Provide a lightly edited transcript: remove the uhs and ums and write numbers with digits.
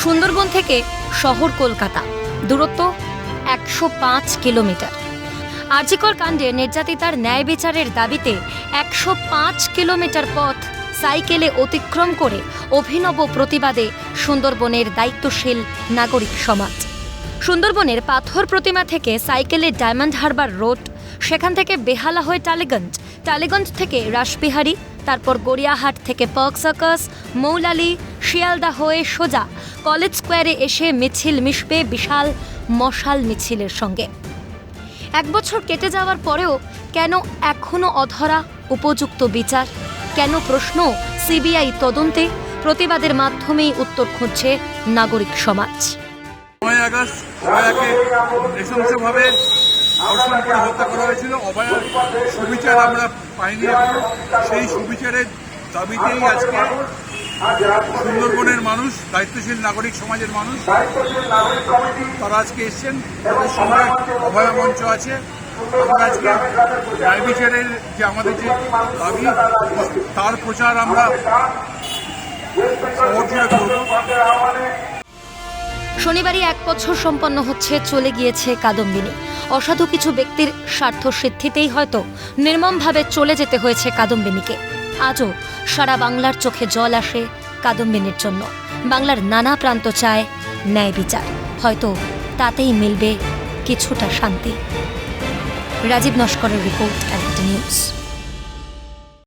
সুন্দরবন থেকে শহর কলকাতা, দূরত্ব 105 কিলোমিটার। আরজিকর কাণ্ডে নির্যাতিতার ন্যায় বিচারের দাবিতে 105 কিলোমিটার পথ সাইকেলে অতিক্রম করে অভিনব প্রতিবাদে সুন্দরবনের দায়িত্বশীল নাগরিক সমাজ। সুন্দরবনের পাথর প্রতিমা থেকে সাইকেলে ডায়মন্ড হারবার রোড, সেখান থেকে বেহালা হয়ে টালিগঞ্জ, টালিগঞ্জ থেকে রাসবিহারী, তারপর গড়িয়াহাট থেকে পার্ক সার্কাস, মৌলালি, শিয়ালদা হয়ে সোজা কলেজ স্কোয়ারে এসে মিছিল মিশবে বিশাল মশাল মিছিলের সঙ্গে। 1 বছর কেটে যাওয়ার পরেও কেন এখনো অধরা উপযুক্ত বিচার? কেন প্রশ্ন সিবিআই তদন্তে? প্রতিবাদের মাধ্যমেই উত্তর খুঁজছে নাগরিক সমাজ। 9 আগস্ট অভয়াকে নৃশংসভাবে ধর্ষণ করে হত্যা করা হয়েছিল। অভয়ার সুবিচার আমরা পাইনি। সেই সুবিচারের দাবিতেই আজকে সুন্দরবনের মানুষ, দায়িত্বশীল নাগরিক সমাজের মানুষ, তারা আজকে এসছেন। তাদের সঙ্গে অভয়া মঞ্চ আছে। আমরা আজকে ন্যায় বিচারের যে আমাদের যে দাবি, তার প্রচার আমরা শহর জুড়ে করব। শনিবারই 1 বছর সম্পন্ন হচ্ছে চলে গিয়েছে কাদম্বিনী। অসাধু কিছু ব্যক্তির স্বার্থ সিদ্ধিতেই হয়তো নির্মমভাবে চলে যেতে হয়েছে কাদম্বিনীকে। আজও সারা বাংলার চোখে জল আসে কাদম্বিনীর জন্য। বাংলার নানা প্রান্ত চায় ন্যায় বিচার। হয়তো তাতেই মিলবে কিছুটা শান্তি। রাজীব নস্করের রিপোর্ট, ক্যালকাটা নিউজ।